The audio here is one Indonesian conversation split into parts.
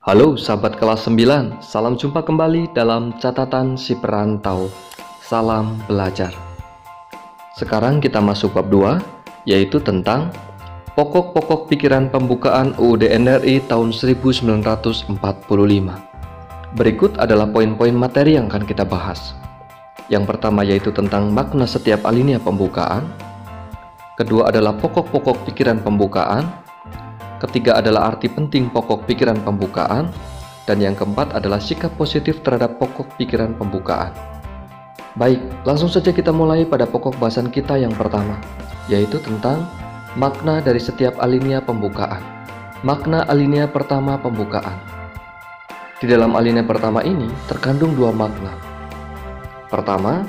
Halo sahabat kelas 9, salam jumpa kembali dalam catatan si perantau. Salam belajar. Sekarang kita masuk bab 2, yaitu tentang pokok-pokok pikiran pembukaan UUD NRI tahun 1945. Berikut adalah poin-poin materi yang akan kita bahas. Yang pertama yaitu tentang makna setiap alinea pembukaan. Kedua adalah pokok-pokok pikiran pembukaan. Ketiga adalah arti penting pokok pikiran pembukaan. Dan yang keempat adalah sikap positif terhadap pokok pikiran pembukaan. Baik, langsung saja kita mulai pada pokok bahasan kita yang pertama, yaitu tentang makna dari setiap alinea pembukaan. Makna alinea pertama pembukaan. Di dalam alinea pertama ini terkandung dua makna. Pertama,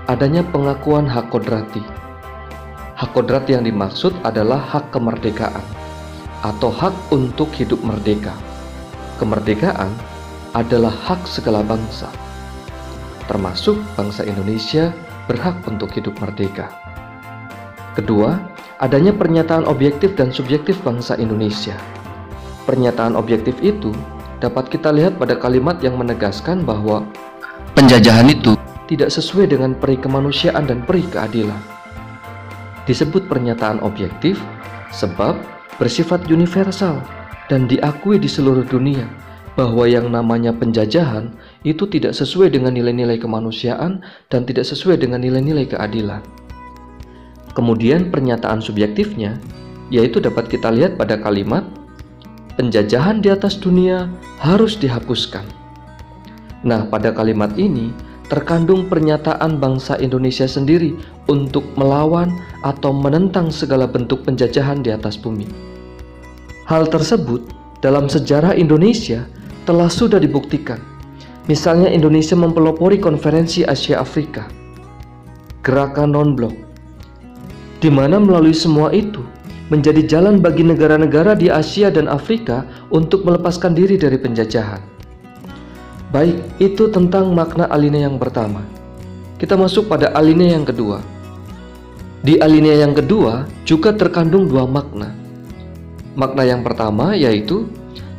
adanya pengakuan hak kodrati. Hak kodrat yang dimaksud adalah hak kemerdekaan atau hak untuk hidup merdeka. Kemerdekaan adalah hak segala bangsa, termasuk bangsa Indonesia berhak untuk hidup merdeka. Kedua, adanya pernyataan objektif dan subjektif bangsa Indonesia. Pernyataan objektif itu dapat kita lihat pada kalimat yang menegaskan bahwa penjajahan itu tidak sesuai dengan peri kemanusiaan dan peri keadilan. Disebut pernyataan objektif sebab bersifat universal dan diakui di seluruh dunia bahwa yang namanya penjajahan itu tidak sesuai dengan nilai-nilai kemanusiaan dan tidak sesuai dengan nilai-nilai keadilan. Kemudian pernyataan subjektifnya yaitu dapat kita lihat pada kalimat penjajahan di atas dunia harus dihapuskan. Nah, pada kalimat ini terkandung pernyataan bangsa Indonesia sendiri untuk melawan atau menentang segala bentuk penjajahan di atas bumi. Hal tersebut dalam sejarah Indonesia telah sudah dibuktikan. Misalnya Indonesia mempelopori konferensi Asia Afrika, gerakan non-blok, di mana melalui semua itu menjadi jalan bagi negara-negara di Asia dan Afrika untuk melepaskan diri dari penjajahan. Baik, itu tentang makna alinea yang pertama. Kita masuk pada alinea yang kedua. Di alinea yang kedua juga terkandung dua makna. Makna yang pertama yaitu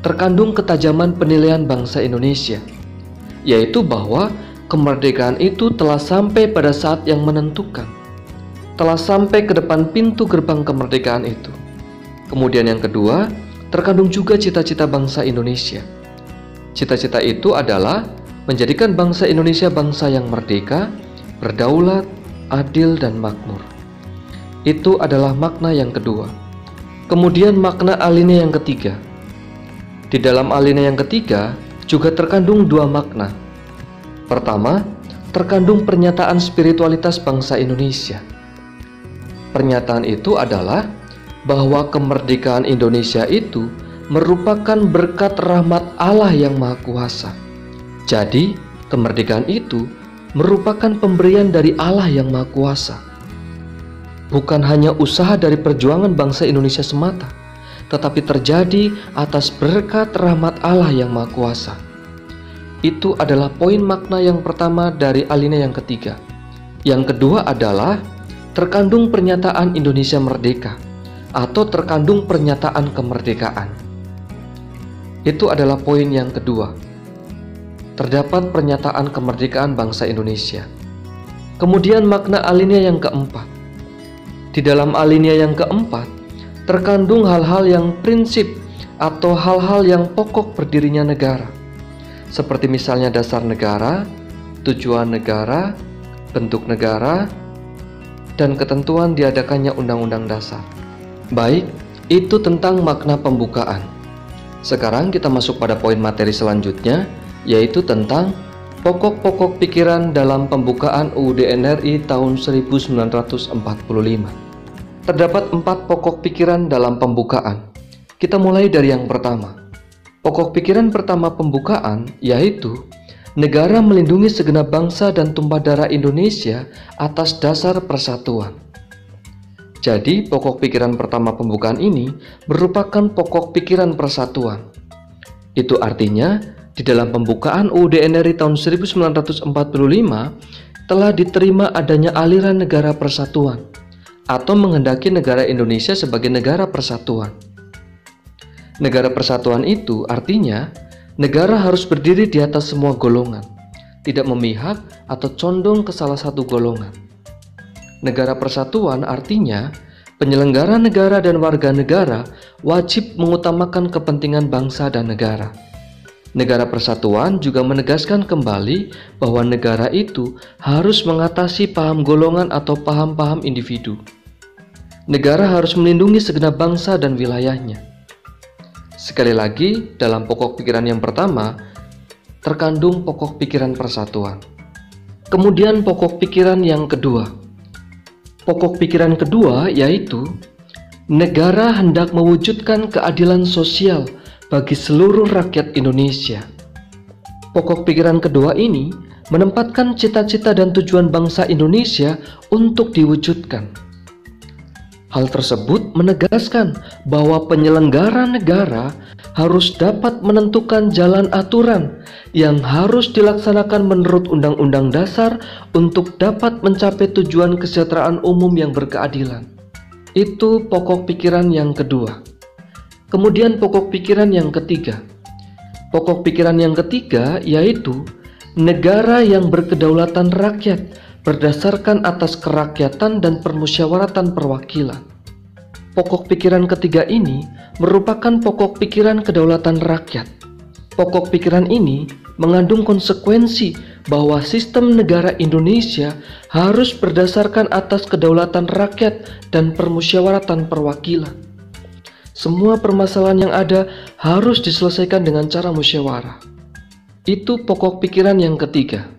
terkandung ketajaman penilaian bangsa Indonesia, yaitu bahwa kemerdekaan itu telah sampai pada saat yang menentukan, telah sampai ke depan pintu gerbang kemerdekaan itu. Kemudian yang kedua, terkandung juga cita-cita bangsa Indonesia. Cita-cita itu adalah menjadikan bangsa Indonesia bangsa yang merdeka, berdaulat, adil, dan makmur. Itu adalah makna yang kedua. Kemudian makna alinea yang ketiga. Di dalam alinea yang ketiga juga terkandung dua makna. Pertama, terkandung pernyataan spiritualitas bangsa Indonesia. Pernyataan itu adalah bahwa kemerdekaan Indonesia itu merupakan berkat rahmat Allah yang Maha Kuasa. Jadi, kemerdekaan itu merupakan pemberian dari Allah yang Maha Kuasa. Bukan hanya usaha dari perjuangan bangsa Indonesia semata, tetapi terjadi atas berkat rahmat Allah yang Maha Kuasa. Itu adalah poin makna yang pertama dari alinea yang ketiga. Yang kedua adalah terkandung pernyataan Indonesia merdeka atau terkandung pernyataan kemerdekaan. Itu adalah poin yang kedua. Terdapat pernyataan kemerdekaan bangsa Indonesia. Kemudian makna alinea yang keempat. Di dalam alinea yang keempat terkandung hal-hal yang prinsip atau hal-hal yang pokok berdirinya negara, seperti misalnya dasar negara, tujuan negara, bentuk negara, dan ketentuan diadakannya undang-undang dasar. Baik, itu tentang makna pembukaan. Sekarang kita masuk pada poin materi selanjutnya, yaitu tentang pokok-pokok pikiran dalam pembukaan UUD NRI tahun 1945. Terdapat 4 pokok pikiran dalam pembukaan. Kita mulai dari yang pertama. Pokok pikiran pertama pembukaan yaitu negara melindungi segenap bangsa dan tumpah darah Indonesia atas dasar persatuan. Jadi, pokok pikiran pertama pembukaan ini merupakan pokok pikiran persatuan. Itu artinya, di dalam pembukaan UUD NRI tahun 1945 telah diterima adanya aliran negara persatuan atau menghendaki negara Indonesia sebagai negara persatuan. Negara persatuan itu artinya Negara harus berdiri di atas semua golongan, tidak memihak atau condong ke salah satu golongan. Negara persatuan artinya penyelenggara negara dan warga negara wajib mengutamakan kepentingan bangsa dan negara. Negara persatuan juga menegaskan kembali bahwa negara itu harus mengatasi paham golongan atau paham-paham individu. Negara harus melindungi segenap bangsa dan wilayahnya. Sekali lagi, dalam pokok pikiran yang pertama, terkandung pokok pikiran persatuan. Kemudian pokok pikiran yang kedua. Pokok pikiran kedua yaitu negara hendak mewujudkan keadilan sosial bagi seluruh rakyat Indonesia. Pokok pikiran kedua ini menempatkan cita-cita dan tujuan bangsa Indonesia untuk diwujudkan. Hal tersebut menegaskan bahwa penyelenggara negara harus dapat menentukan jalan aturan yang harus dilaksanakan menurut Undang-Undang Dasar untuk dapat mencapai tujuan kesejahteraan umum yang berkeadilan. Itu pokok pikiran yang kedua. Kemudian pokok pikiran yang ketiga. Pokok pikiran yang ketiga yaitu negara yang berkedaulatan rakyat berdasarkan atas kerakyatan dan permusyawaratan perwakilan. Pokok pikiran ketiga ini merupakan pokok pikiran kedaulatan rakyat. Pokok pikiran ini mengandung konsekuensi bahwa sistem negara Indonesia harus berdasarkan atas kedaulatan rakyat dan permusyawaratan perwakilan. Semua permasalahan yang ada harus diselesaikan dengan cara musyawarah. Itu pokok pikiran yang ketiga.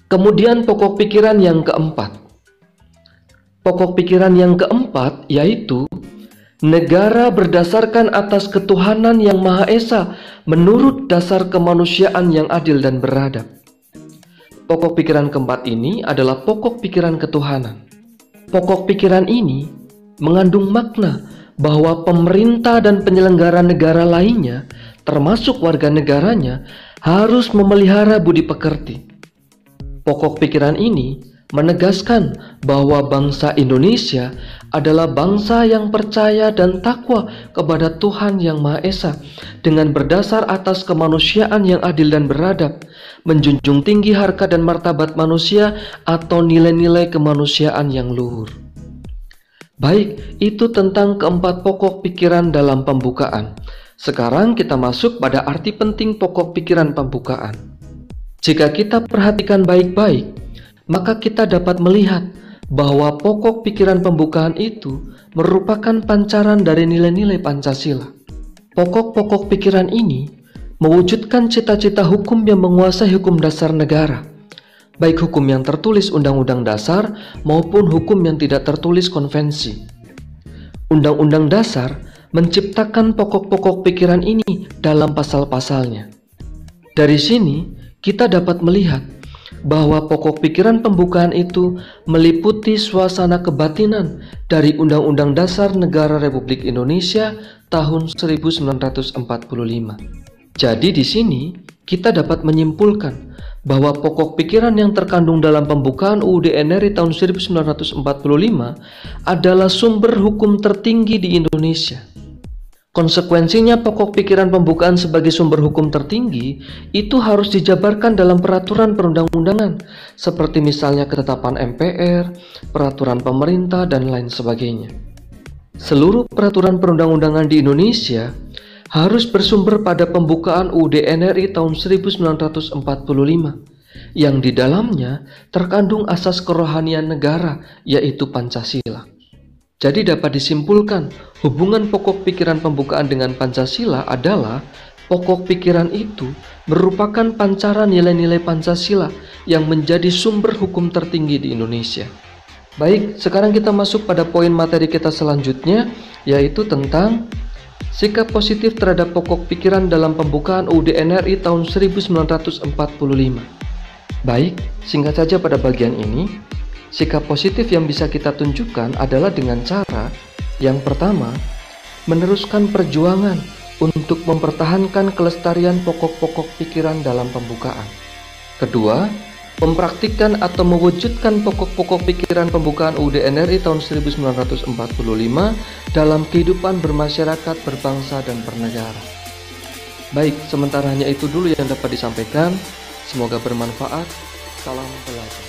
Kemudian pokok pikiran yang keempat. Pokok pikiran yang keempat yaitu negara berdasarkan atas ketuhanan yang Maha Esa menurut dasar kemanusiaan yang adil dan beradab. Pokok pikiran keempat ini adalah pokok pikiran ketuhanan. Pokok pikiran ini mengandung makna bahwa pemerintah dan penyelenggara negara lainnya, termasuk warga negaranya, harus memelihara budi pekerti. Pokok pikiran ini menegaskan bahwa bangsa Indonesia adalah bangsa yang percaya dan takwa kepada Tuhan Yang Maha Esa dengan berdasar atas kemanusiaan yang adil dan beradab, menjunjung tinggi harkat dan martabat manusia atau nilai-nilai kemanusiaan yang luhur. Baik, itu tentang keempat pokok pikiran dalam pembukaan. Sekarang kita masuk pada arti penting pokok pikiran pembukaan. Jika kita perhatikan baik-baik, maka kita dapat melihat bahwa pokok pikiran pembukaan itu merupakan pancaran dari nilai-nilai Pancasila. Pokok-pokok pikiran ini mewujudkan cita-cita hukum yang menguasai hukum dasar negara, baik hukum yang tertulis Undang-Undang Dasar maupun hukum yang tidak tertulis konvensi. Undang-Undang Dasar menciptakan pokok-pokok pikiran ini dalam pasal-pasalnya. Dari sini, kita dapat melihat bahwa pokok pikiran pembukaan itu meliputi suasana kebatinan dari Undang-Undang Dasar Negara Republik Indonesia tahun 1945. Jadi di sini kita dapat menyimpulkan bahwa pokok pikiran yang terkandung dalam pembukaan UUD NRI tahun 1945 adalah sumber hukum tertinggi di Indonesia. Konsekuensinya pokok pikiran pembukaan sebagai sumber hukum tertinggi itu harus dijabarkan dalam peraturan perundang-undangan seperti misalnya ketetapan MPR, peraturan pemerintah, dan lain sebagainya. Seluruh peraturan perundang-undangan di Indonesia harus bersumber pada pembukaan UUD NRI tahun 1945 yang di dalamnya terkandung asas kerohanian negara yaitu Pancasila. Jadi dapat disimpulkan hubungan pokok pikiran pembukaan dengan Pancasila adalah pokok pikiran itu merupakan pancaran nilai-nilai Pancasila yang menjadi sumber hukum tertinggi di Indonesia. Baik, sekarang kita masuk pada poin materi kita selanjutnya yaitu tentang sikap positif terhadap pokok pikiran dalam pembukaan UUD NRI tahun 1945. Baik, singkat saja pada bagian ini, sikap positif yang bisa kita tunjukkan adalah dengan cara yang pertama, meneruskan perjuangan untuk mempertahankan kelestarian pokok-pokok pikiran dalam pembukaan. Kedua, mempraktikkan atau mewujudkan pokok-pokok pikiran pembukaan UUD NRI tahun 1945 dalam kehidupan bermasyarakat, berbangsa, dan bernegara. Baik, sementara hanya itu dulu yang dapat disampaikan. Semoga bermanfaat. Salam belajar.